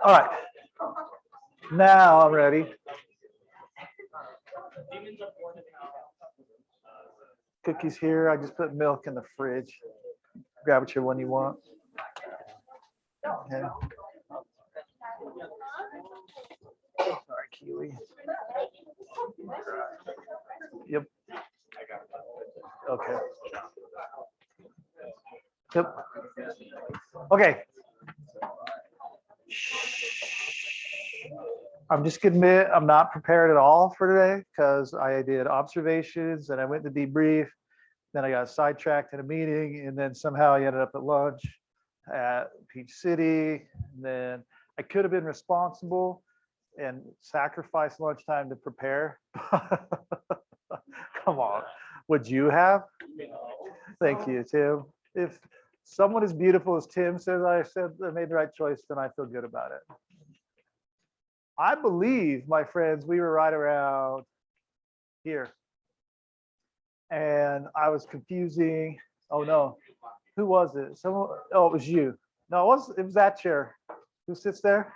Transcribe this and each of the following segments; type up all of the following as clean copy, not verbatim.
All right. Now I'm ready. Cookies here. I just put milk in the fridge. Grab whichever one you want. Okay. Sorry, Keely. Yep. Okay. Yep. Okay. I'm just gonna admit I'm not prepared at all for today because I did observations and I went to debrief. Then I got sidetracked in a meeting, and then somehow I ended up at lunch at Peach City. And then I could have been responsible and sacrificed lunchtime to prepare. Come on, would you have? Thank you, Tim. If someone as beautiful as Tim says I made the right choice, then I feel good about it. I believe, my friends, we were right around here. And I was confusing. Oh no, who was it? Someone, oh, it was you. No, it was that chair. Who sits there?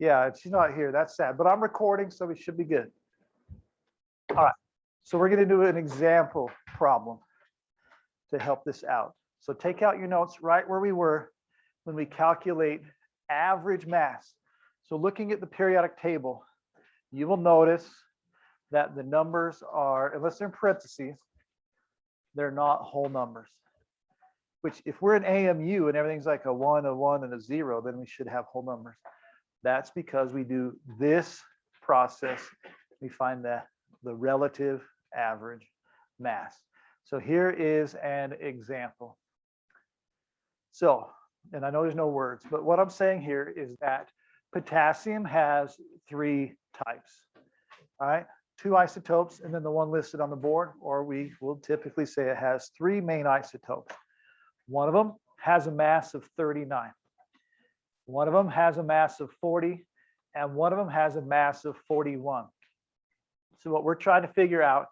Yeah, she's not here. That's sad, but I'm recording, so we should be good. All right, so we're gonna do an example problem to help this out. So take out your notes right where we were when we calculate average mass. So looking at the periodic table, you will notice that the numbers are, unless they're in parentheses, they're not whole numbers. Which if we're an AMU and everything's like a 1, and a 0, then we should have whole numbers. That's because we do this process. We find the relative average mass. So here is an example. So, and I know there's no words, but what I'm saying here is that potassium has 3 types. All right, 2 isotopes, and then the one listed on the board, or we will typically say it has 3 main isotopes. One of them has a mass of 39. One of them has a mass of 40, and one of them has a mass of 41. So what we're trying to figure out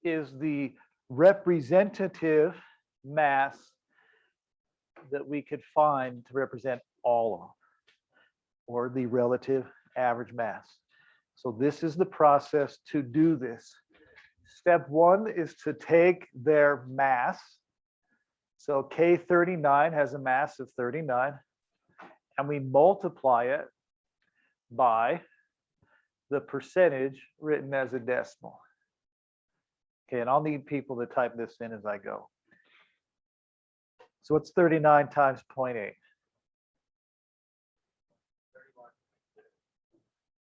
is the representative mass that we could find to represent all of them, or the relative average mass. So this is the process to do this. Step 1 is to take their mass. So K39 has a mass of 39, and we multiply it by the percentage written as a decimal. Okay, and I'll need people to type this in as I go. So what's 39 times 0.8?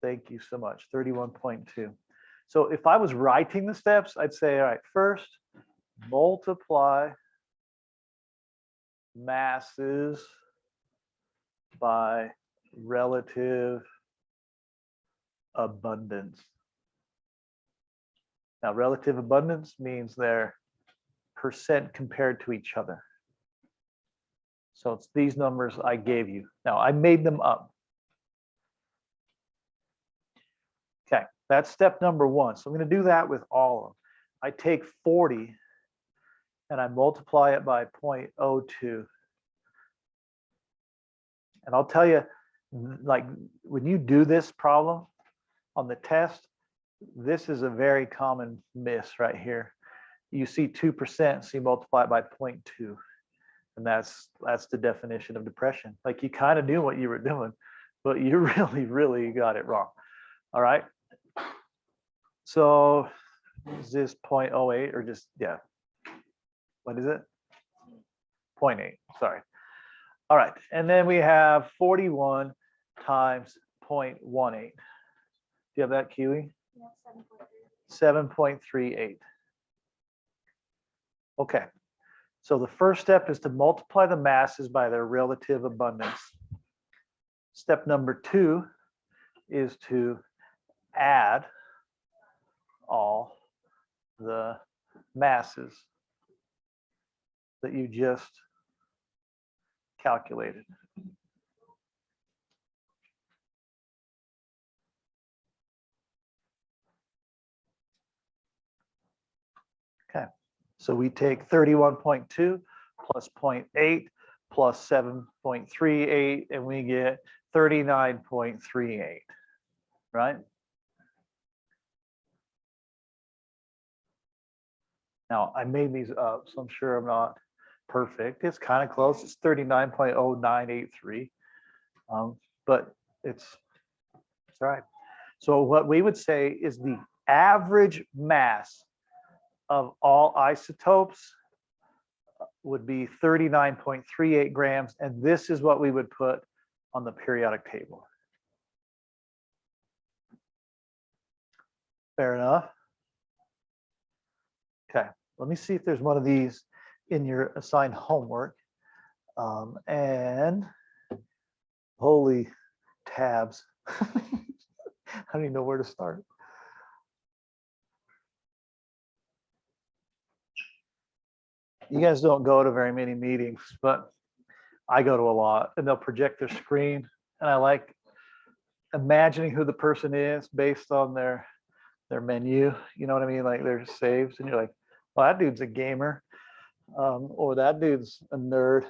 Thank you so much, 31.2. So if I was writing the steps, I'd say, all right, first, multiply masses by relative abundance. Now, relative abundance means they're percent compared to each other. So it's these numbers I gave you. Now, I made them up. Okay, that's step number 1. So I'm going to do that with all of them. I take 40 and I multiply it by 0.02. And I'll tell you, like when you do this problem on the test, this is a very common miss right here. You see 2%, so you multiply it by 0.2. And that's the definition of depression. Like you kind of knew what you were doing, but you really got it wrong. All right. So is this 0.08 or just, yeah. What is it? 0.8, sorry. All right, and then we have 41 times 0.18. Do you have that, Keely? Yeah, 7.38. Okay, so the first step is to multiply the masses by their relative abundance. Step number 2 is to add all the masses that you just calculated. Okay, so we take 31.2 plus 0.8 plus 7.38, and we get 39.38, right? Now, I made these up, so I'm sure I'm not perfect. It's kind of close. It's 39.0983, but it's all right. So what we would say is the average mass of all isotopes would be 39.38 grams, and this is what we would put on the periodic table. Fair enough. Okay, let me see if there's one of these in your assigned homework. And holy tabs. I don't even know where to start. You guys don't go to very many meetings, but I go to a lot, and they'll project their screen, and I like imagining who the person is based on their menu. You know what I mean? Like their saves, and you're like, well, that dude's a gamer, or that dude's a nerd,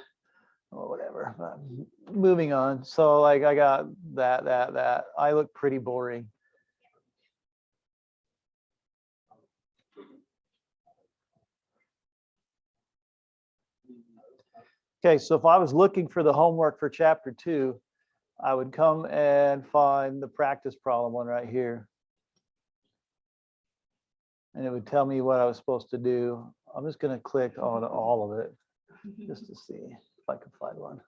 or whatever. But moving on. So like I got that. I look pretty boring. Okay, so if I was looking for the homework for chapter 2, I would come and find the practice problem one right here. And it would tell me what I was supposed to do. I'm just going to click on all of it just to see if I can find one.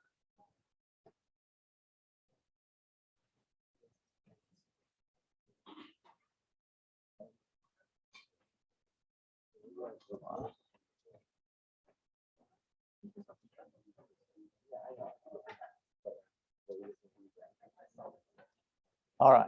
All right.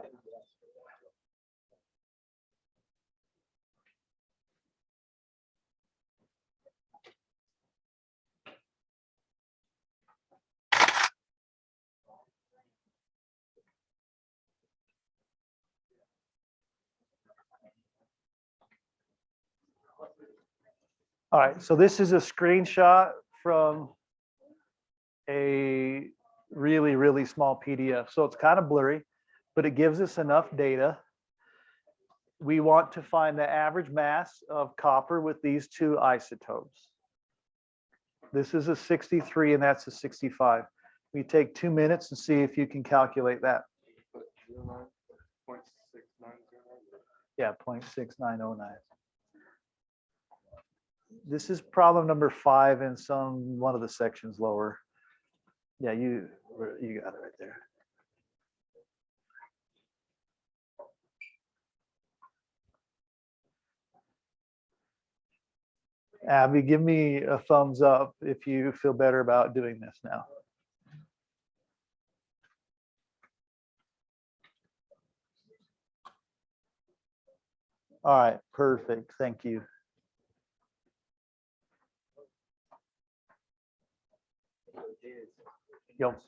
All right, so this is a screenshot from a really, really small PDF. So it's kind of blurry, but it gives us enough data. We want to find the average mass of copper with these two isotopes. This is a 63 and that's a 65. We take 2 minutes and see if you can calculate that. Yeah, 0.6909. This is problem number 5 in one of the sections lower. Yeah, you got it right there. Abby, give me a thumbs up if you feel better about doing this now. All right, perfect. Thank you. Yep.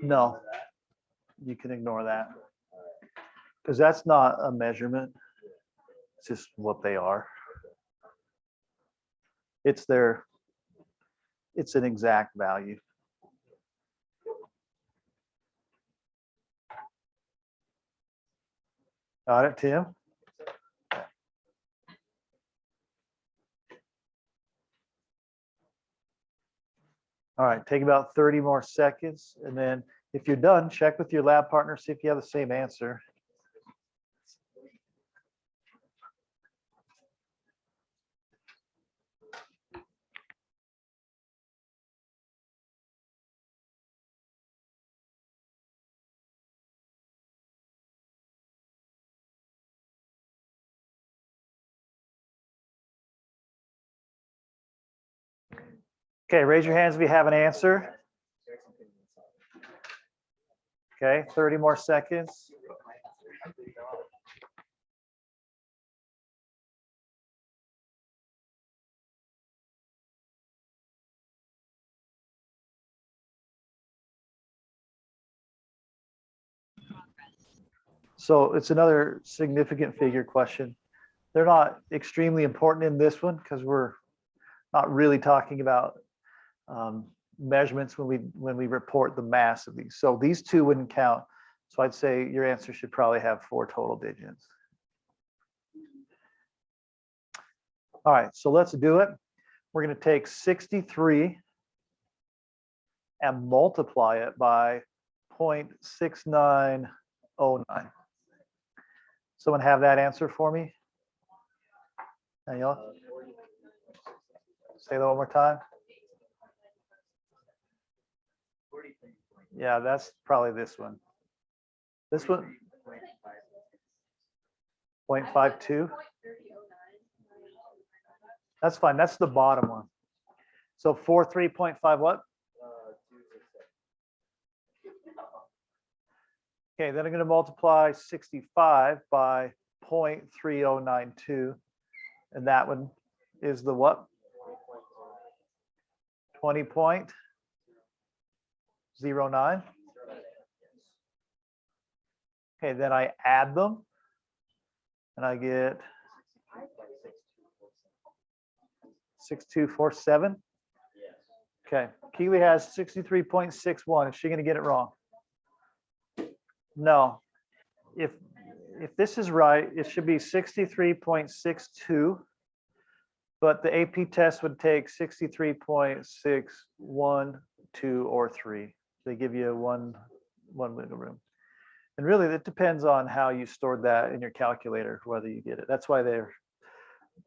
No, you can ignore that because that's not a measurement. It's just what they are. It's an exact value. Got it, Tim? All right, take about 30 more seconds. And then if you're done, check with your lab partner, see if you have the same answer. Okay, raise your hands if you have an answer. Okay, 30 more seconds. So it's another significant figure question. They're not extremely important in this one because we're not really talking about measurements when we report the mass of these. So these two wouldn't count. So I'd say your answer should probably have 4 total digits. All right, so let's do it. We're going to take 63 and multiply it by 0.6909. Someone have that answer for me? Daniela? Say that one more time. Yeah, that's probably this one. This one, 0.52. That's fine. That's the bottom one. So 43.5 what? Okay, then I'm going to multiply 65 by 0.3092. And that one is the what? 20.09. Okay, then I add them and I get 6247. Okay, Keely has 63.61. Is she going to get it wrong? No. If this is right, it should be 63.62, but the AP test would take 63.612 or 3. They give you one wiggle room. And really, it depends on how you stored that in your calculator, whether you get it. That's why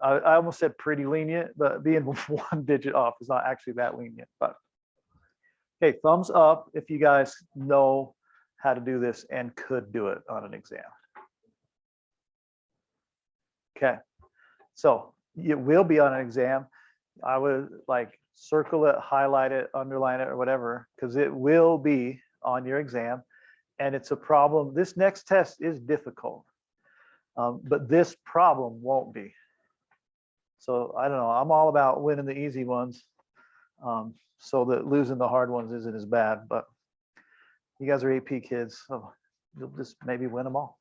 I almost said pretty lenient, but being 1 digit off is not actually that lenient. But okay, thumbs up if you guys know how to do this and could do it on an exam. Okay, so it will be on an exam. I would like circle it, highlight it, underline it, or whatever, because it will be on your exam. And it's a problem. This next test is difficult, but this problem won't be. So I don't know. I'm all about winning the easy ones, so that losing the hard ones isn't as bad. But you guys are AP kids, so you'll just maybe win them all.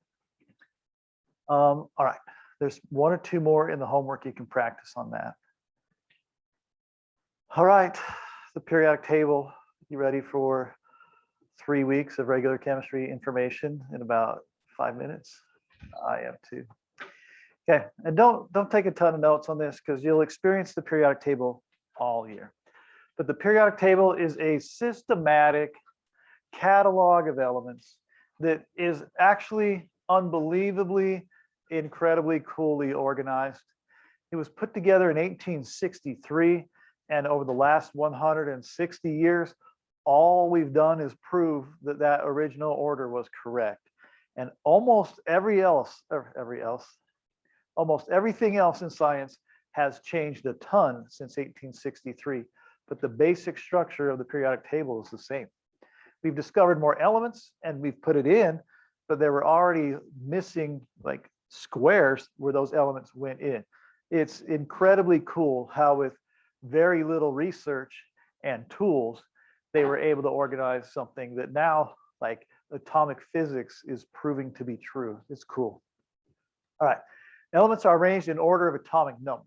All right. There's 1 or 2 more in the homework. You can practice on that. All right. The periodic table. You ready for 3 weeks of regular chemistry information in about 5 minutes? I am too. Okay, and don't take a ton of notes on this because you'll experience the periodic table all year. But the periodic table is a systematic catalog of elements that is actually unbelievably, incredibly coolly organized. It was put together in 1863, and over the last 160 years, all we've done is prove that that original order was correct. And almost almost everything else in science has changed a ton since 1863, but the basic structure of the periodic table is the same. We've discovered more elements and we've put it in, but there were already missing like squares where those elements went in. It's incredibly cool how with very little research and tools, they were able to organize something that now like atomic physics is proving to be true. It's cool. All right. Elements are arranged in order of atomic number.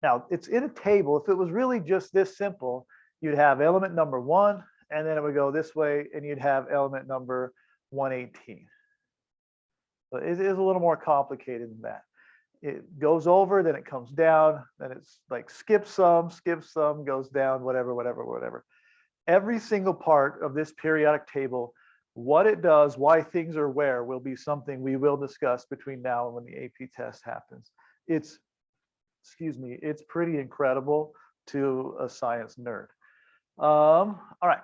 Now, it's in a table. If it was really just this simple, you'd have element number 1, and then it would go this way, and you'd have element number 118. But it is a little more complicated than that. It goes over, then it comes down, then it's like skips some, goes down, whatever. Every single part of this periodic table, what it does, why things are where, will be something we will discuss between now and when the AP test happens. It's pretty incredible to a science nerd. All right.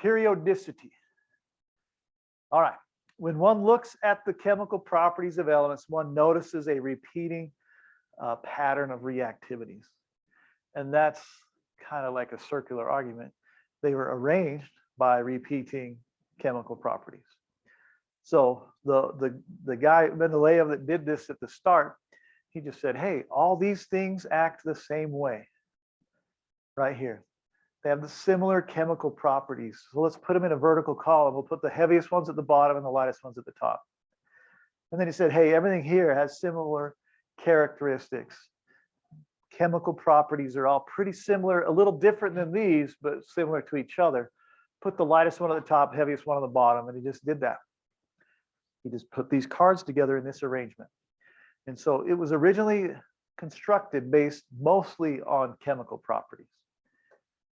Periodicity. All right. When one looks at the chemical properties of elements, one notices a repeating pattern of reactivities. And that's kind of like a circular argument. They were arranged by repeating chemical properties. So the guy, Mendeleev, that did this at the start, he just said, hey, all these things act the same way right here. They have the similar chemical properties. So let's put them in a vertical column. We'll put the heaviest ones at the bottom and the lightest ones at the top. And then he said, hey, everything here has similar characteristics. Chemical properties are all pretty similar, a little different than these, but similar to each other. Put the lightest one at the top, heaviest one on the bottom, and he just did that. He just put these cards together in this arrangement. And so it was originally constructed based mostly on chemical properties.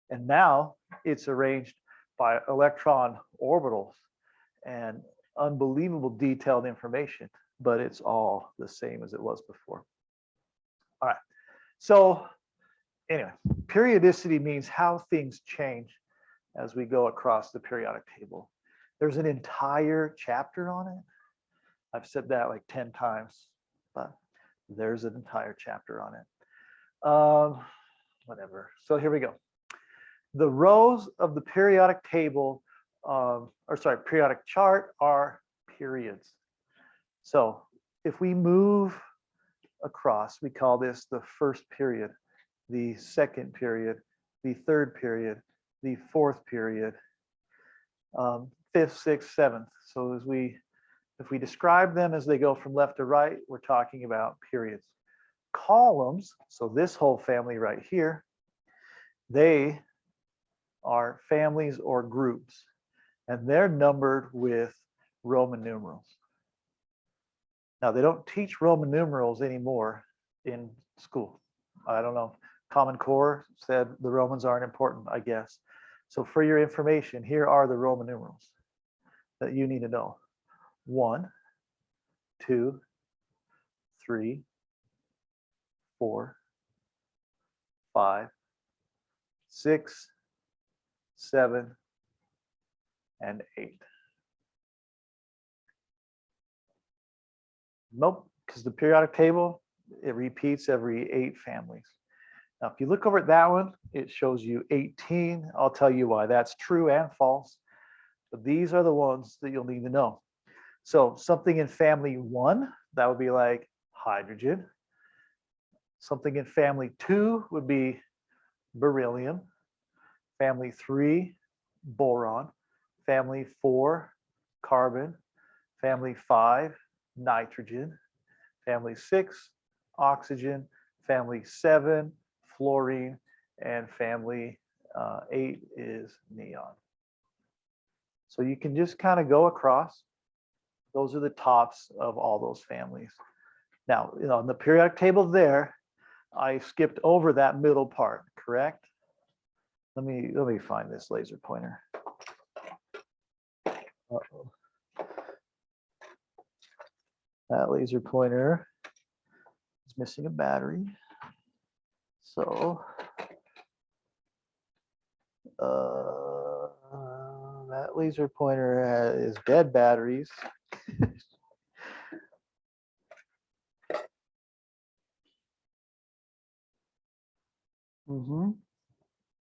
And now it's arranged by electron orbitals and unbelievable detailed information, but it's all the same as it was before. All right. So anyway, periodicity means how things change as we go across the periodic table. There's an entire chapter on it. I've said that like 10 times, but there's an entire chapter on it. Whatever. So here we go. The rows of the periodic table, periodic chart are periods. So if we move across, we call this the first period, the second period, the third period, the fourth period, fifth, sixth, seventh. So if we describe them as they go from left to right, we're talking about periods. Columns, so this whole family right here, they are families or groups, and they're numbered with Roman numerals. Now, they don't teach Roman numerals anymore in school. I don't know. Common Core said the Romans aren't important, I guess. So for your information, here are the Roman numerals that you need to know. 1, 2, 3, 4, 5, 6, 7, and 8. Nope, because the periodic table, it repeats every 8 families. Now, if you look over at that one, it shows you 18. I'll tell you why that's true and false. But these are the ones that you'll need to know. So something in family 1, that would be like hydrogen. Something in family 2 would be beryllium. Family 3, boron. Family 4, carbon. Family 5, nitrogen. Family 6, oxygen. Family 7, fluorine. And family 8 is neon. So you can just kind of go across. Those are the tops of all those families. Now, on the periodic table there, I skipped over that middle part, correct? Let me find this laser pointer. Uh-oh. That laser pointer is missing a battery. So that laser pointer is dead batteries.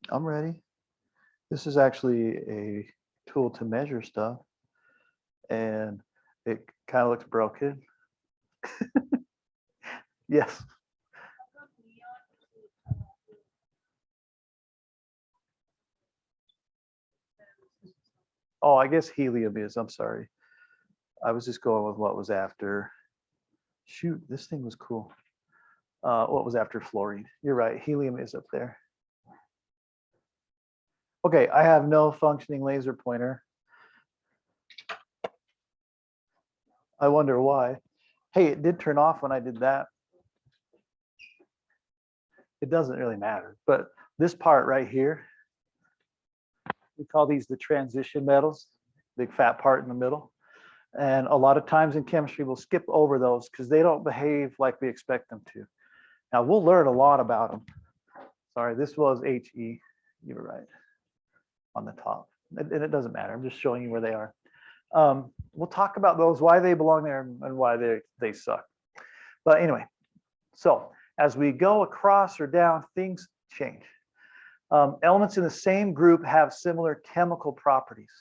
I'm ready. This is actually a tool to measure stuff, and it kind of looks broken. Yes. Oh, I guess helium is. I'm sorry. I was just going with what was after. Shoot, this thing was cool. What was after fluorine? You're right. Helium is up there. Okay, I have no functioning laser pointer. I wonder why. Hey, it did turn off when I did that. It doesn't really matter, but this part right here, we call these the transition metals, big fat part in the middle. And a lot of times in chemistry, we'll skip over those because they don't behave like we expect them to. Now, we'll learn a lot about them. Sorry, this was HE. You were right on the top. And it doesn't matter. I'm just showing you where they are. We'll talk about those, why they belong there and why they suck. But anyway, so as we go across or down, things change. Elements in the same group have similar chemical properties.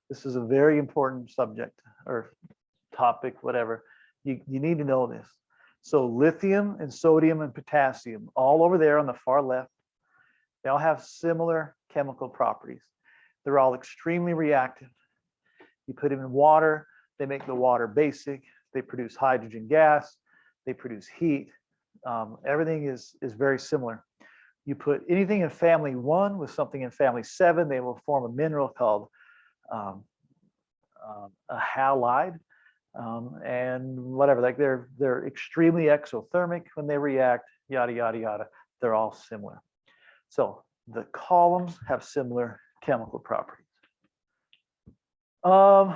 This is a very important subject or topic, whatever. You need to know this. So lithium and sodium and potassium, all over there on the far left, they all have similar chemical properties. They're all extremely reactive. You put them in water, they make the water basic. they produce hydrogen gas, they produce heat. Everything is very similar. You put anything in family 1 with something in family 7, they will form a mineral called a halide, and whatever. Like they're extremely exothermic when they react. Yada yada yada. They're all similar. So the columns have similar chemical properties. All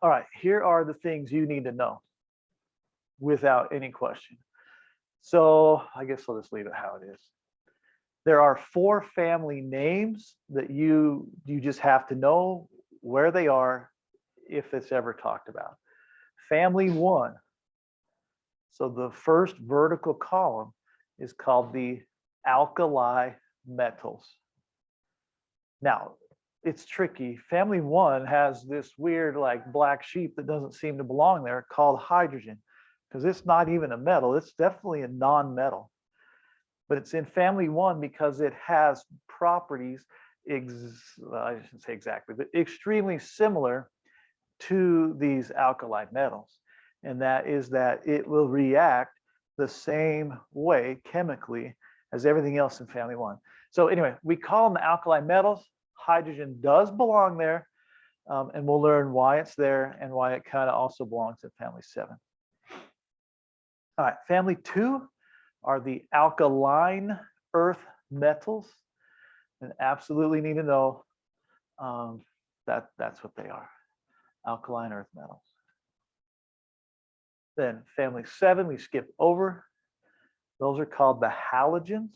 right, here are the things you need to know without any question. So I guess I'll just leave it how it is. There are 4 family names that you just have to know where they are if it's ever talked about. Family 1. So the first vertical column is called the alkali metals. Now, it's tricky. Family 1 has this weird like black sheep that doesn't seem to belong there called hydrogen, because it's not even a metal. It's definitely a non-metal. But it's in family 1 because it has properties, I shouldn't say exactly, but extremely similar to these alkali metals. And that is that it will react the same way chemically as everything else in family 1. So anyway, we call them the alkali metals. Hydrogen does belong there, and we'll learn why it's there and why it kind of also belongs in family 7. All right, family 2 are the alkaline earth metals, and absolutely need to know that's what they are, alkaline earth metals. Then family 7, we skip over. Those are called the halogens.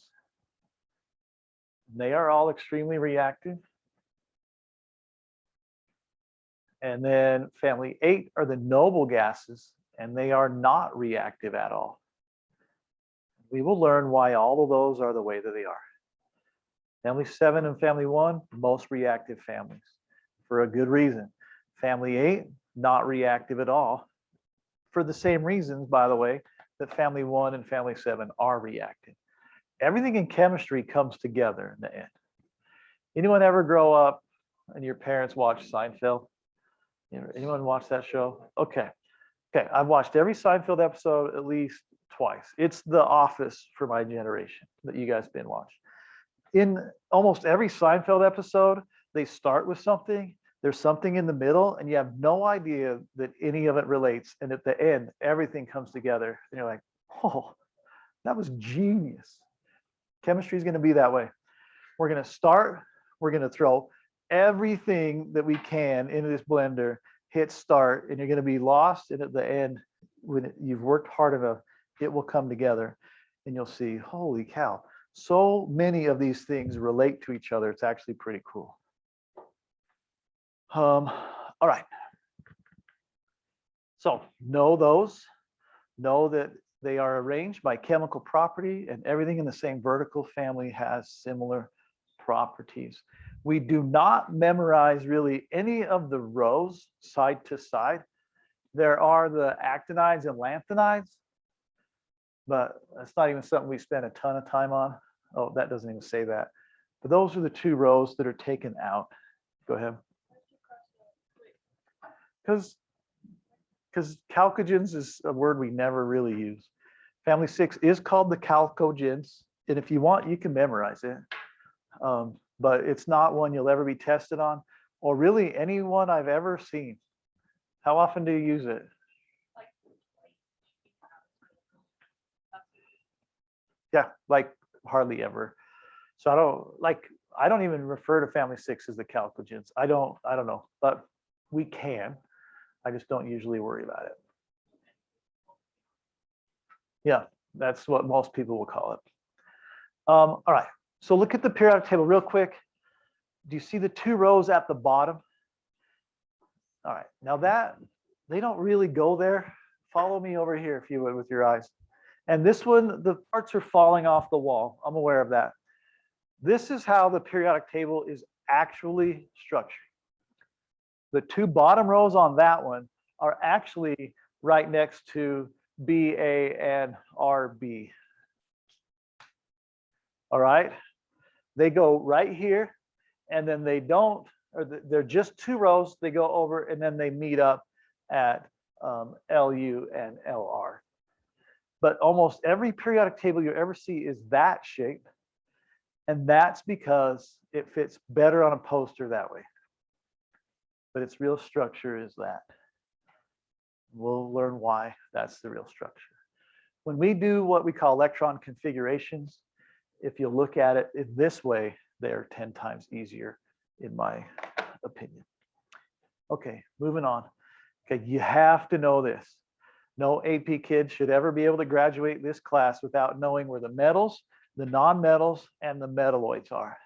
They are all extremely reactive. And then family 8 are the noble gases, and they are not reactive at all. We will learn why all of those are the way that they are. Family 7 and family 1, most reactive families for a good reason. Family 8, not reactive at all, for the same reasons, by the way, that family 1 and family 7 are reactive. Everything in chemistry comes together in the end. Anyone ever grow up and your parents watch Seinfeld? Anyone watch that show? Okay. I've watched every Seinfeld episode at least twice. It's The Office for my generation that you guys binge watch. In almost every Seinfeld episode, they start with something, there's something in the middle, and you have no idea that any of it relates. And at the end, everything comes together. And you're like, oh, that was genius. Chemistry is going to be that way. We're going to start, we're going to throw everything that we can into this blender, hit start, and you're going to be lost. And at the end, when you've worked hard enough, it will come together and you'll see, holy cow, so many of these things relate to each other. It's actually pretty cool. All right. So know those, know that they are arranged by chemical property, and everything in the same vertical family has similar properties. We do not memorize really any of the rows side to side. There are the actinides and lanthanides, but that's not even something we spend a ton of time on. Oh, that doesn't even say that. But those are the 2 rows that are taken out. Go ahead. Because chalcogens is a word we never really use. Family 6 is called the chalcogens, and if you want, you can memorize it. But it's not one you'll ever be tested on, or really anyone I've ever seen. How often do you use it? Yeah, like hardly ever. So I don't even refer to family 6 as the chalcogens. I don't know, but we can. I just don't usually worry about it. Yeah, that's what most people will call it. All right, so look at the periodic table real quick. Do you see the 2 rows at the bottom? All right, now that they don't really go there. Follow me over here if you would with your eyes. And this one, the parts are falling off the wall. I'm aware of that. This is how the periodic table is actually structured. The 2 bottom rows on that one are actually right next to BA and RB. All right, they go right here, and then they don't, or they're just 2 rows. They go over, and then they meet up at Lu and Lr. But almost every periodic table you ever see is that shape. And that's because it fits better on a poster that way. But its real structure is that. We'll learn why that's the real structure. When we do what we call electron configurations, if you look at it in this way, they're 10 times easier, in my opinion. Okay, moving on. Okay, you have to know this. No AP kid should ever be able to graduate this class without knowing where the metals, the non-metals, and the metalloids are.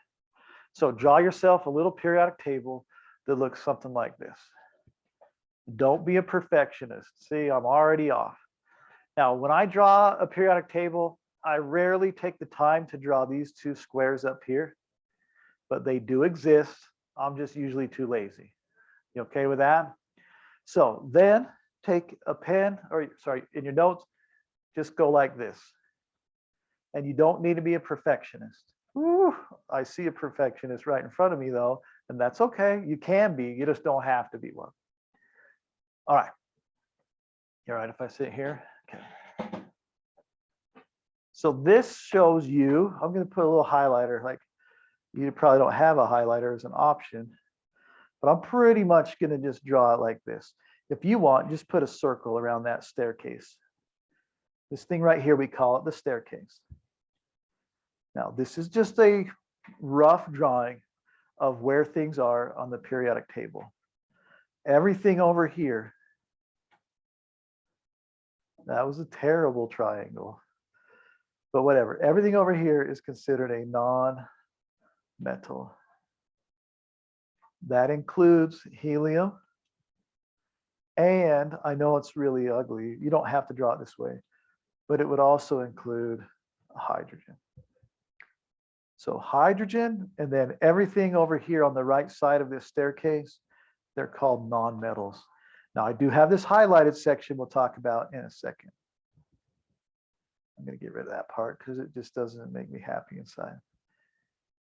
So draw yourself a little periodic table that looks something like this. Don't be a perfectionist. See, I'm already off. Now, when I draw a periodic table, I rarely take the time to draw these two squares up here, but they do exist. I'm just usually too lazy. You okay with that? So then take a pen, or sorry, in your notes, just go like this. And you don't need to be a perfectionist. Ooh, I see a perfectionist right in front of me though, and that's okay. You can be, you just don't have to be one. All right. You all right if I sit here? Okay. So this shows you, I'm going to put a little highlighter, like you probably don't have a highlighter as an option, but I'm pretty much going to just draw it like this. If you want, just put a circle around that staircase. This thing right here, we call it the staircase. Now, this is just a rough drawing of where things are on the periodic table. Everything over here, that was a terrible triangle, but whatever. Everything over here is considered a non-metal. That includes helium. And I know it's really ugly. You don't have to draw it this way, but it would also include hydrogen. So hydrogen, and then everything over here on the right side of this staircase, they're called nonmetals. Now I do have this highlighted section we'll talk about in a second. I'm going to get rid of that part because it just doesn't make me happy inside.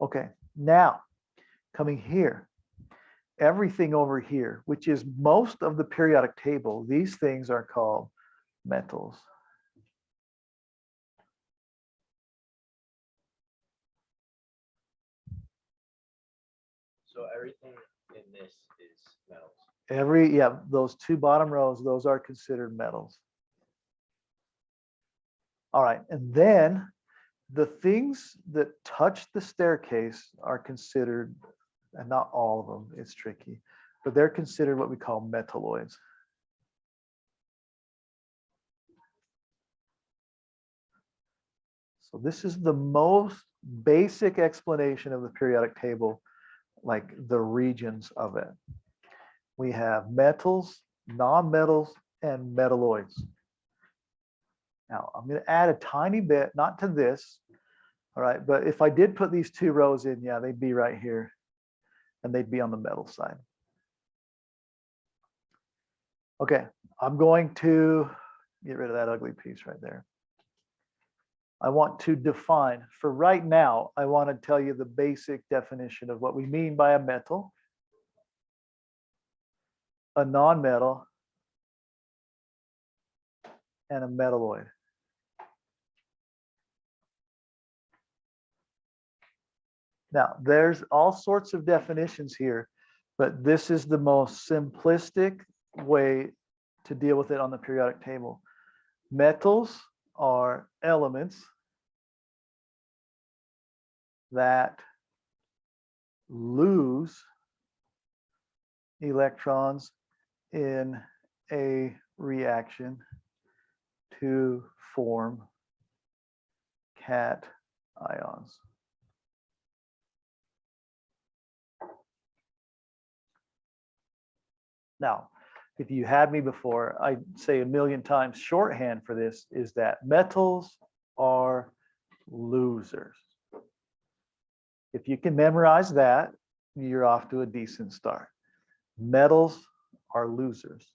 Okay, now coming here, everything over here, which is most of the periodic table, these things are called metals. So everything in this is metals. Yeah, those two bottom rows, those are considered metals. All right, and then the things that touch the staircase are considered, and not all of them, it's tricky, but they're considered what we call metalloids. So this is the most basic explanation of the periodic table, like the regions of it. We have metals, nonmetals, and metalloids. Now I'm going to add a tiny bit, not to this, all right, but if I did put these two rows in, yeah, they'd be right here, and they'd be on the metal side. Okay, I'm going to get rid of that ugly piece right there. I want to define, for right now, I want to tell you the basic definition of what we mean by a metal, a nonmetal, and a metalloid. Now, there's all sorts of definitions here, but this is the most simplistic way to deal with it on the periodic table. Metals are elements that lose electrons in a reaction to form cations. Now, if you had me before, I'd say a million times shorthand for this is that metals are losers. If you can memorize that, you're off to a decent start. Metals are losers.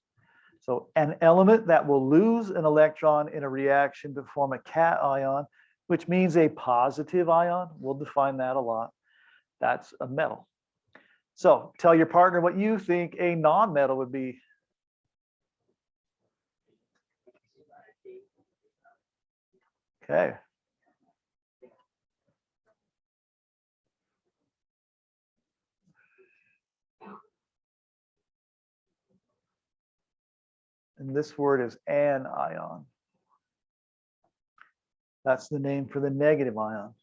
So an element that will lose an electron in a reaction to form a cation, which means a positive ion, we'll define that a lot, that's a metal. So tell your partner what you think a non-metal would be. Okay. And this word is anion. That's the name for the negative ion.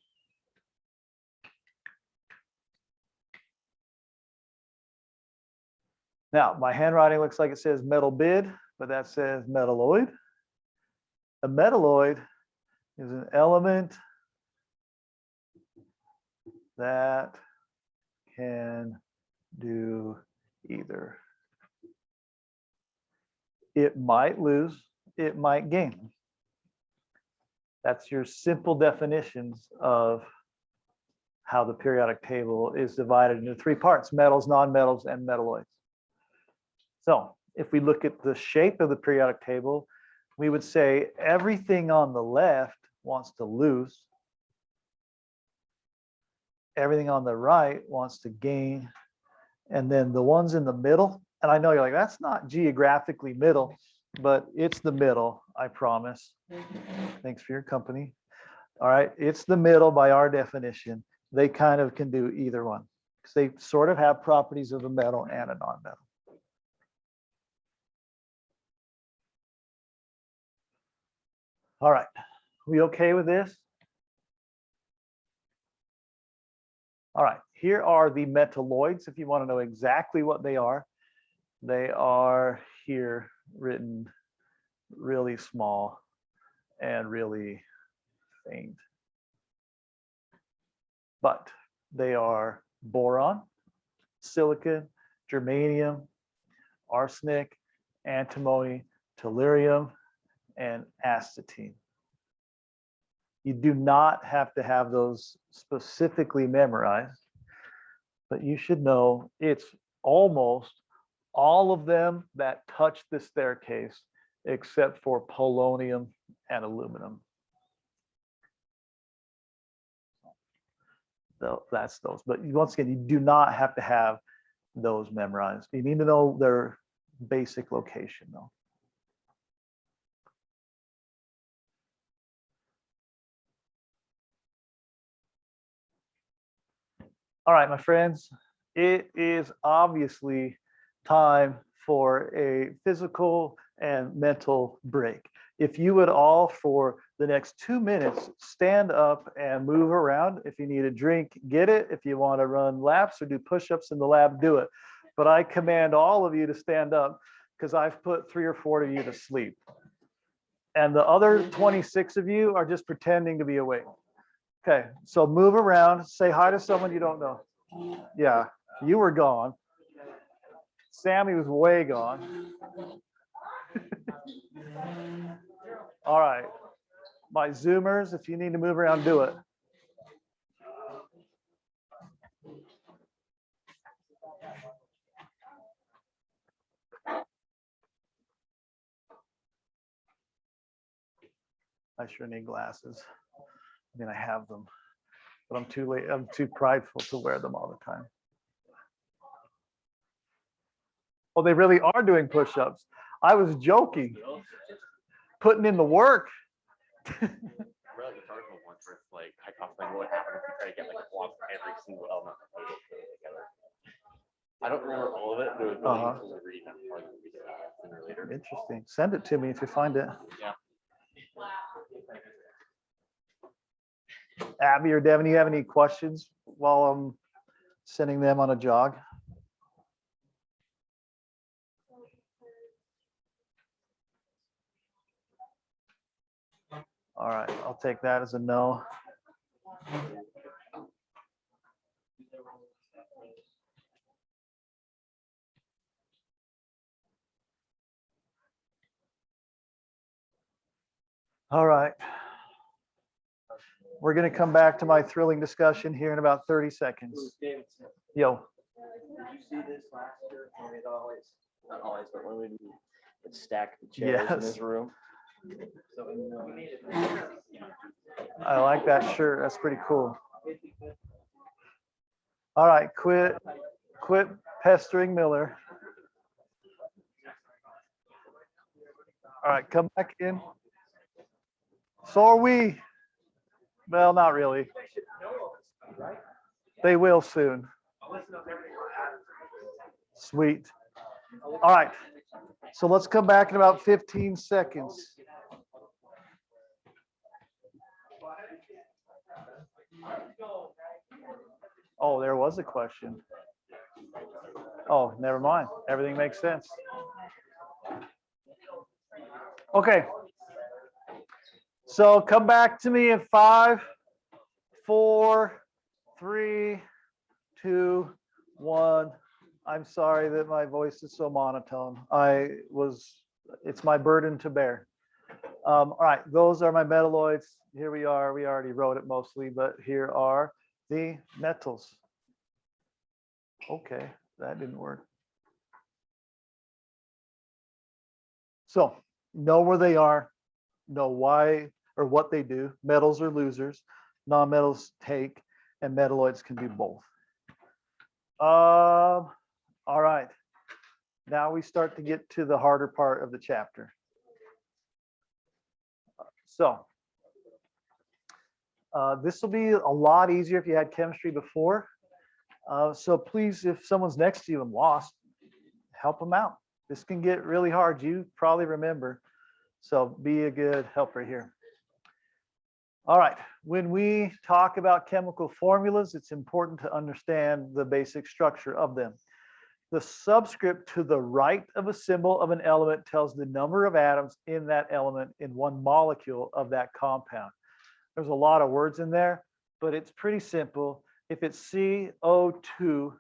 Now, my handwriting looks like it says metal bid, but that says metalloid. A metalloid is an element that can do either. It might lose, it might gain. That's your simple definitions of how the periodic table is divided into three parts: metals, nonmetals, and metalloids. So if we look at the shape of the periodic table, we would say everything on the left wants to lose. Everything on the right wants to gain. And then the ones in the middle, and I know you're like, that's not geographically middle, but it's the middle, I promise. Thanks for your company. All right, it's the middle by our definition. They kind of can do either one because they sort of have properties of a metal and a non-metal. All right, we okay with this? All right, here are the metalloids. If you want to know exactly what they are here written really small and really faint. But they are boron, silicon, germanium, arsenic, antimony, tellurium, and astatine. You do not have to have those specifically memorized, but you should know it's almost all of them that touch the staircase except for polonium and aluminum. So that's those. But once again, you do not have to have those memorized. You need to know their basic location though. All right, my friends, it is obviously time for a physical and mental break. If you would all, for the next 2 minutes, stand up and move around. If you need a drink, get it. If you want to run laps or do push-ups in the lab, do it. But I command all of you to stand up because I've put 3 or 4 of you to sleep. And the other 26 of you are just pretending to be awake. Okay, so move around, say hi to someone you don't know. Yeah, you were gone. Sammy was way gone. All right, my Zoomers, if you need to move around, do it. I sure need glasses. I mean, I have them, but I'm too late. I'm too prideful to wear them all the time. Oh, they really are doing push-ups. I was joking. Putting in the work. Really article once where it's like hypothesizing what happens if you try to get like a block for every single element of the table together. I don't remember all of it, but it was really useful to read that part sooner or later. Interesting. Send it to me if you find it. Yeah. Abby or Devin, you have any questions while I'm sending them on a jog? All right, I'll take that as a no. All right. We're going to come back to my thrilling discussion here in about 30 seconds. Yo. Did you see this last year? Not always, but when we would stack the chairs in this room. I like that shirt. That's pretty cool. All right, quit pestering Miller. All right, come back in. So are we. Well, not really. They will soon. Sweet. All right. So let's come back in about 15 seconds. Oh, there was a question. Oh, never mind. Everything makes sense. Okay. So come back to me in 5, 4, 3, 2, 1. I'm sorry that my voice is so monotone. It's my burden to bear. All right, those are my metalloids. Here we are. We already wrote it mostly, but here are the metals. Okay, that didn't work. So know where they are, know why or what they do. Metals are losers, non-metals take, and metalloids can do both. All right, now we start to get to the harder part of the chapter. So this will be a lot easier if you had chemistry before. So please, if someone's next to you and lost, help them out. This can get really hard. You probably remember. So be a good helper here. All right. When we talk about chemical formulas, it's important to understand the basic structure of them. The subscript to the right of a symbol of an element tells the number of atoms in that element in one molecule of that compound. There's a lot of words in there, but it's pretty simple. If it's CO2,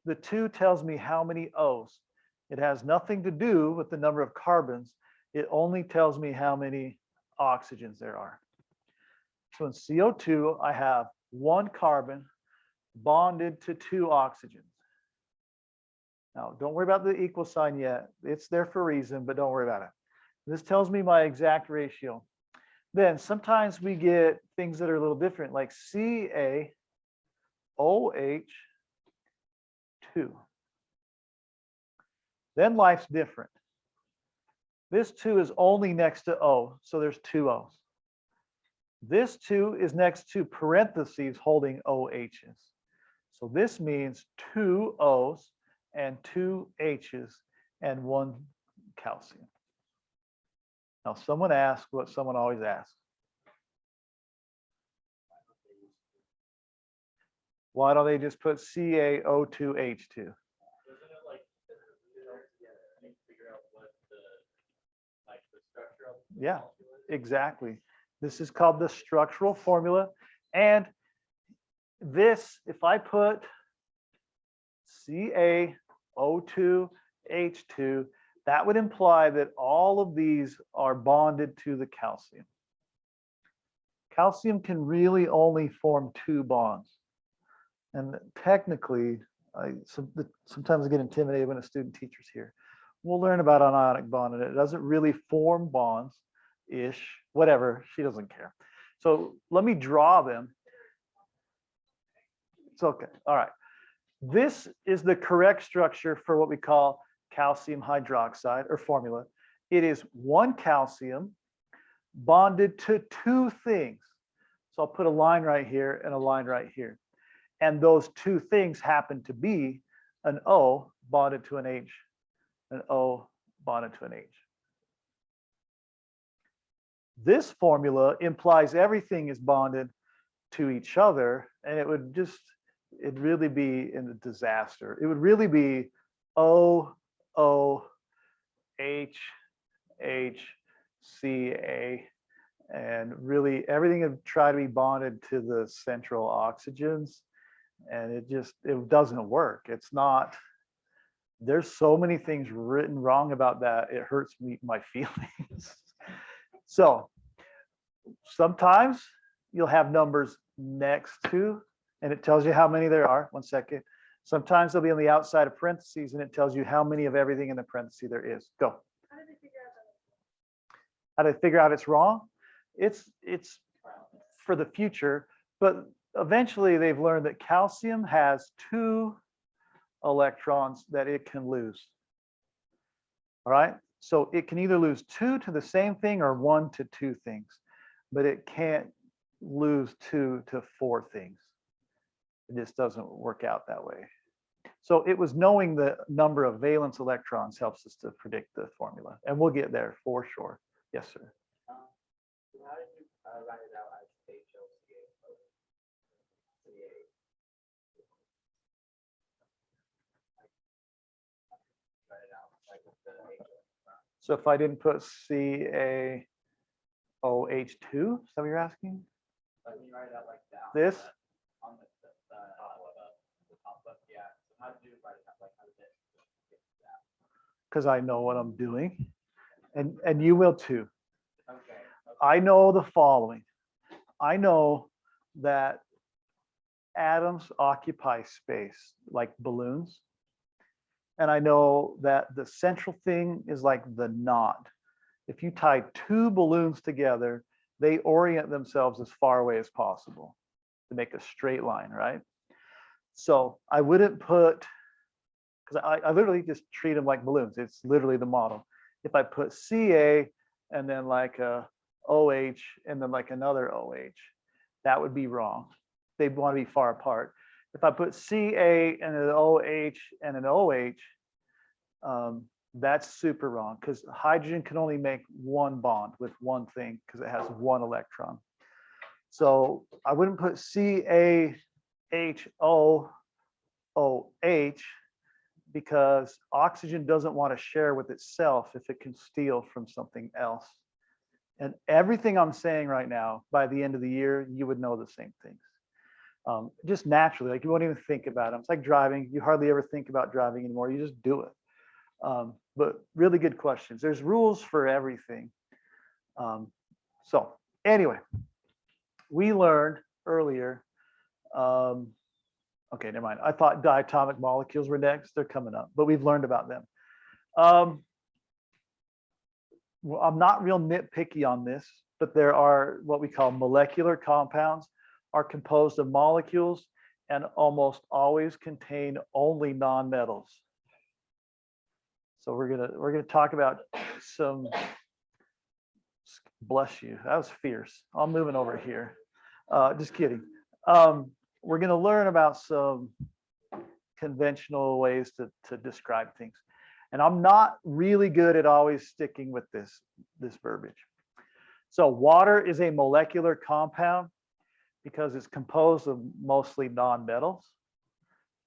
the 2 tells me how many O's. It has nothing to do with the number of carbons. It only tells me how many oxygens there are. So in CO2, I have 1 carbon bonded to 2 oxygens. Now, don't worry about the equal sign yet. It's there for a reason, but don't worry about it. This tells me my exact ratio. Then sometimes we get things that are a little different, like CaOH2. Then life's different. This 2 is only next to O, so there's 2 O's. This 2 is next to parentheses holding OHs. So this means 2 O's and 2 H's and 1 calcium. Now, someone asked what someone always asks. Why don't they just put CaO2H2? Yeah, exactly. This is called the structural formula. And this, if I put CaO2H2, that would imply that all of these are bonded to the calcium. Calcium can really only form 2 bonds. And technically, sometimes I get intimidated when a student teacher's here. We'll learn about anionic bond, and it doesn't really form bonds-ish, whatever, she doesn't care. So let me draw them. It's okay, all right. This is the correct structure for what we call calcium hydroxide or formula. It is 1 calcium bonded to 2 things. So I'll put a line right here and a line right here. And those 2 things happen to be an O bonded to an H, an O bonded to an H. This formula implies everything is bonded to each other, and it would just, it'd really be in a disaster. It would really be O, O, H, H, C, A, and really everything would try to be bonded to the central oxygens, and it doesn't work. It's not, there's so many things written wrong about that. It hurts my feelings. So sometimes you'll have numbers next to, and it tells you how many there are. 1 second. Sometimes they'll be on the outside of parentheses, and it tells you how many of everything in the parentheses there is. Go. How do they figure out it's wrong? It's for the future, but eventually they've learned that calcium has 2 electrons that it can lose. All right, so it can either lose 2 to the same thing or 1 to 2 things, but it can't lose 2 to 4 things. It just doesn't work out that way. So it was knowing the number of valence electrons helps us to predict the formula, and we'll get there for sure. Yes, sir. How did you write it out as HOCA? Write it out like with the H. So if I didn't put CaOH2, is that what you're asking? Let me write it out like that. This? On the top left, yeah. So how did you write it out? Like how did it get to that? Because I know what I'm doing, and you will too. Okay. I know the following. I know that atoms occupy space like balloons. And I know that the central thing is like the knot. If you tie 2 balloons together, they orient themselves as far away as possible to make a straight line, right? So I wouldn't put, because I literally just treat them like balloons. It's literally the model. If I put Ca and then like a OH and then like another OH, that would be wrong. They'd want to be far apart. If I put Ca and an OH and an OH, that's super wrong because hydrogen can only make 1 bond with 1 thing because it has 1 electron. So I wouldn't put CaHOOH because oxygen doesn't want to share with itself if it can steal from something else. And everything I'm saying right now, by the end of the year, you would know the same things. Just naturally, like you won't even think about it. It's like driving. You hardly ever think about driving anymore. You just do it. But really good questions. There's rules for everything. So anyway, we learned earlier. Okay, never mind. I thought diatomic molecules were next. They're coming up, but we've learned about them. Well, I'm not real nitpicky on this, but there are what we call molecular compounds are composed of molecules and almost always contain only nonmetals. So we're gonna talk about some. Bless you. That was fierce. I'm moving over here. Just kidding. We're gonna learn about some conventional ways to describe things. And I'm not really good at always sticking with this verbiage. So water is a molecular compound because it's composed of mostly nonmetals.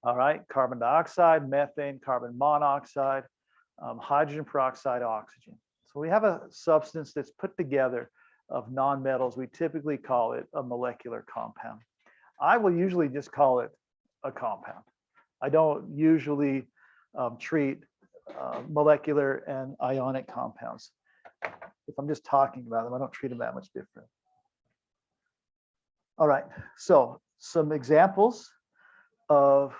All right, carbon dioxide, methane, carbon monoxide, hydrogen peroxide, oxygen. So we have a substance that's put together of nonmetals. We typically call it a molecular compound. I will usually just call it a compound. I don't usually treat molecular and ionic compounds. If I'm just talking about them, I don't treat them that much different. All right, so some examples of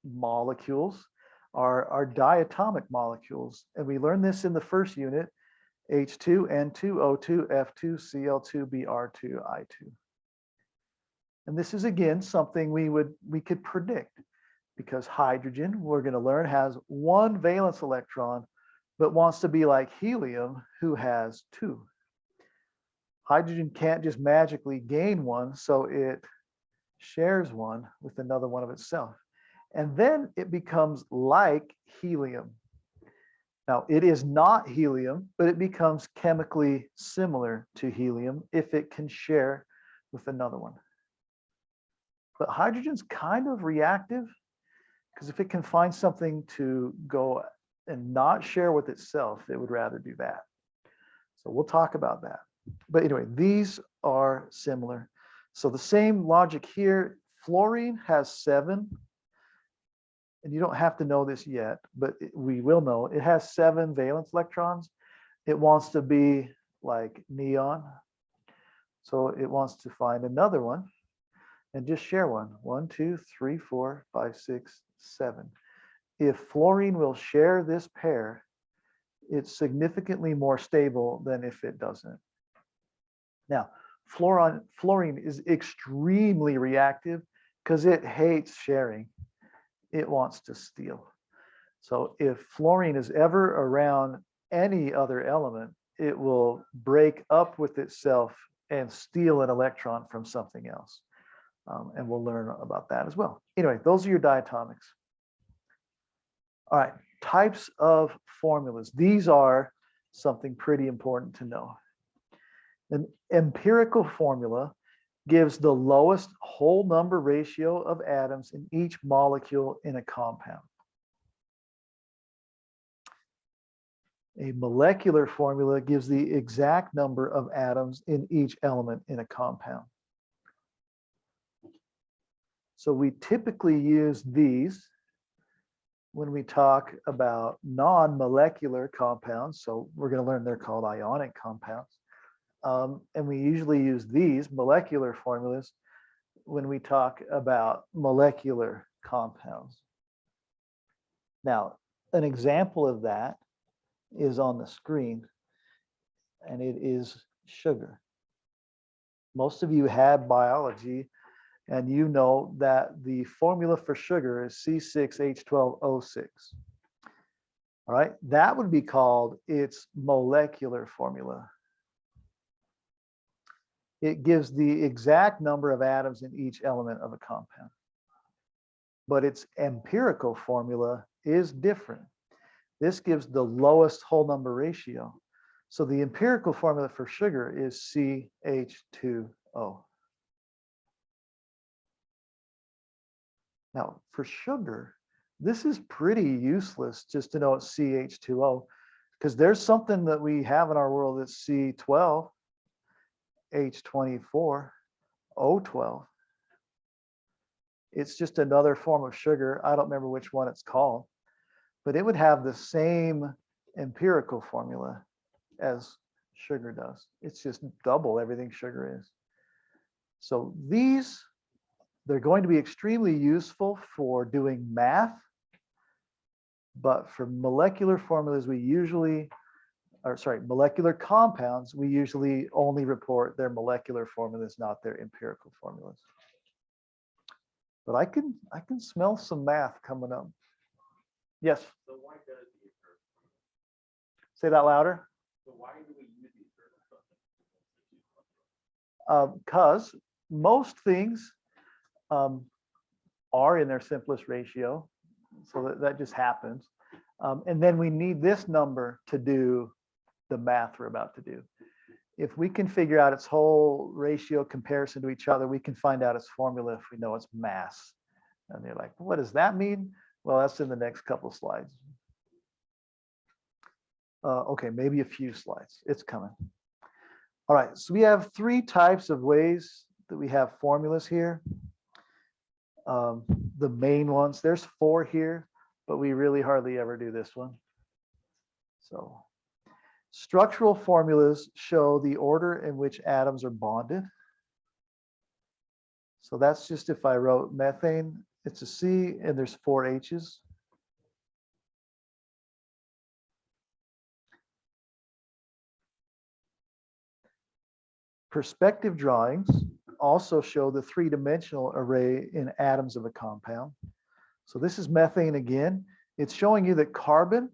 molecules are diatomic molecules. And we learned this in the first unit, H2, N2, O2, F2, Cl2, Br2, I2. And this is again something we could predict because hydrogen, we're going to learn, has 1 valence electron, but wants to be like helium, who has 2. Hydrogen can't just magically gain 1, so it shares 1 with another one of itself. And then it becomes like helium. Now, it is not helium, but it becomes chemically similar to helium if it can share with another one. But hydrogen's kind of reactive because if it can find something to go and not share with itself, it would rather do that. So we'll talk about that. But anyway, these are similar. So the same logic here, fluorine has 7. And you don't have to know this yet, but we will know. It has 7 valence electrons. It wants to be like neon. So it wants to find another one and just share 1. 1, 2, 3, 4, 5, 6, 7. If fluorine will share this pair, it's significantly more stable than if it doesn't. Now, fluorine is extremely reactive because it hates sharing. It wants to steal. So if fluorine is ever around any other element, it will break up with itself and steal an electron from something else. And we'll learn about that as well. Anyway, those are your diatomics. All right, types of formulas. These are something pretty important to know. An empirical formula gives the lowest whole number ratio of atoms in each molecule in a compound. A molecular formula gives the exact number of atoms in each element in a compound. So we typically use these when we talk about non-molecular compounds. So we're going to learn they're called ionic compounds. And we usually use these molecular formulas when we talk about molecular compounds. Now, an example of that is on the screen, and it is sugar. Most of you had biology, and you know that the formula for sugar is C6H12O6. All right, that would be called its molecular formula. It gives the exact number of atoms in each element of a compound. But its empirical formula is different. This gives the lowest whole number ratio. So the empirical formula for sugar is CH2O. Now, for sugar, this is pretty useless just to know it's CH2O, because there's something that we have in our world that's C12, H24, O12. It's just another form of sugar. I don't remember which one it's called, but it would have the same empirical formula as sugar does. It's just double everything sugar is. So these, they're going to be extremely useful for doing math, but for molecular formulas, molecular compounds, we usually only report their molecular formulas, not their empirical formulas. But I can smell some math coming up. Yes. So why does the empirical? Say that louder. So why do we use the empirical? Because most things are in their simplest ratio, so that just happens. And then we need this number to do the math we're about to do. If we can figure out its whole ratio comparison to each other, we can find out its formula if we know its mass. And they're like, what does that mean? Well, that's in the next couple of slides. Okay, maybe a few slides. It's coming. All right, so we have three types of ways that we have formulas here. The main ones, there's four here, but we really hardly ever do this one. So structural formulas show the order in which atoms are bonded. So that's just if I wrote methane, it's a C and there's four H's. Perspective drawings also show the three-dimensional array in atoms of a compound. So this is methane again. It's showing you that carbon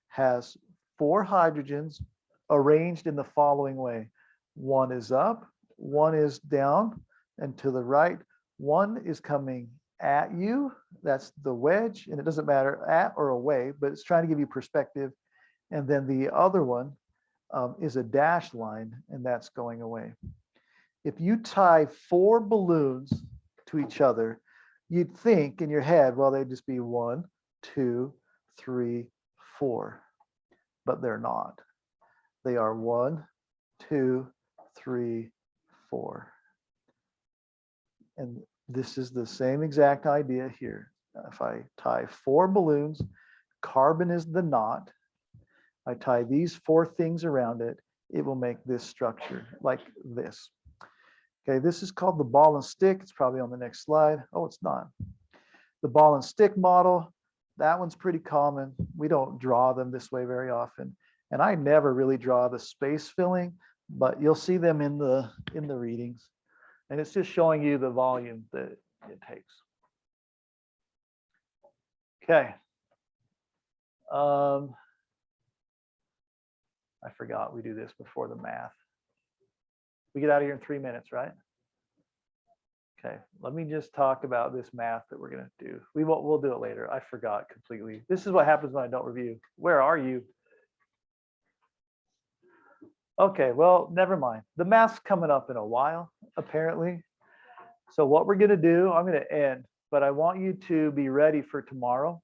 has four hydrogens arranged in the following way. One is up, one is down, and to the right. One is coming at you, that's the wedge, and it doesn't matter at or away, but it's trying to give you perspective. And then the other one is a dashed line, and that's going away. If you tie four balloons to each other, you'd think in your head, well, they'd just be 1, 2, 3, 4, but they're not. They are 1, 2, 3, 4. And this is the same exact idea here. If I tie four balloons, carbon is the knot. I tie these four things around it, it will make this structure like this. Okay, this is called the ball and stick. It's probably on the next slide. Oh, it's not. The ball and stick model, that one's pretty common. We don't draw them this way very often. And I never really draw the space filling, but you'll see them in the readings. And it's just showing you the volume that it takes. Okay. I forgot we do this before the math. We get out of here in 3 minutes, right? Okay, let me just talk about this math that we're gonna do. We'll do it later. I forgot completely. This is what happens when I don't review. Where are you? Okay, well, never mind. The math's coming up in a while, apparently. So what we're gonna do, I'm gonna end, but I want you to be ready for tomorrow.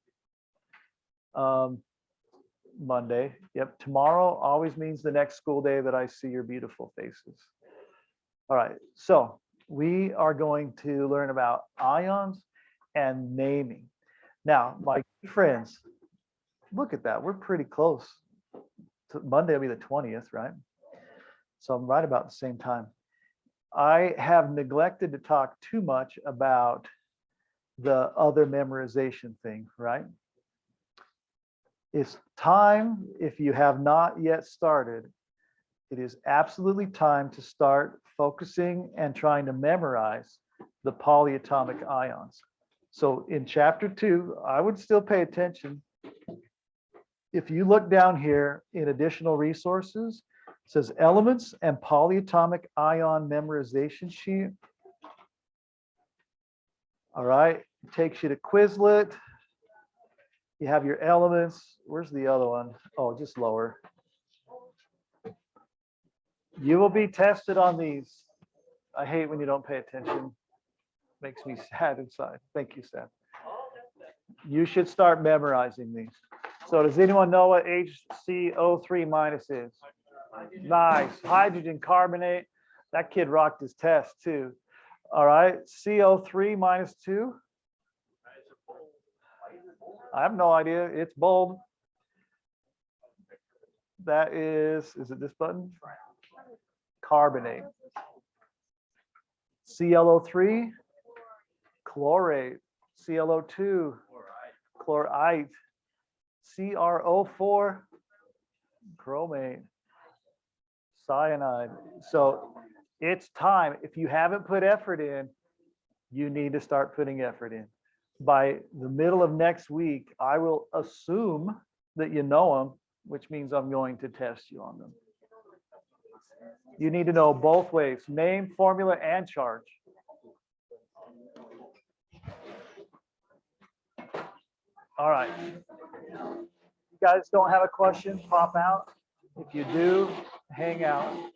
Monday. Yep, tomorrow always means the next school day that I see your beautiful faces. All right, so we are going to learn about ions and naming. Now, my friends, look at that. We're pretty close. Monday will be the 20th, right? So I'm right about the same time. I have neglected to talk too much about the other memorization thing, right? It's time, if you have not yet started, it is absolutely time to start focusing and trying to memorize the polyatomic ions. So in chapter 2, I would still pay attention. If you look down here in additional resources, it says elements and polyatomic ion memorization sheet. All right, it takes you to Quizlet. You have your elements. Where's the other one? Oh, just lower. You will be tested on these. I hate when you don't pay attention. Makes me sad inside. Thank you, Seth. You should start memorizing these. So does anyone know what HCO3 minus is? Nice. Hydrogen carbonate. That kid rocked his test too. All right. CO3 minus 2. I have no idea. It's bold. That is it this button? Carbonate. ClO3, chlorate. ClO2, chlorite. CrO4, chromate. Cyanide. So it's time. If you haven't put effort in, you need to start putting effort in. By the middle of next week, I will assume that you know them, which means I'm going to test you on them. You need to know both ways, name, formula, and charge. All right. You guys don't have a question, pop out. If you do, hang out.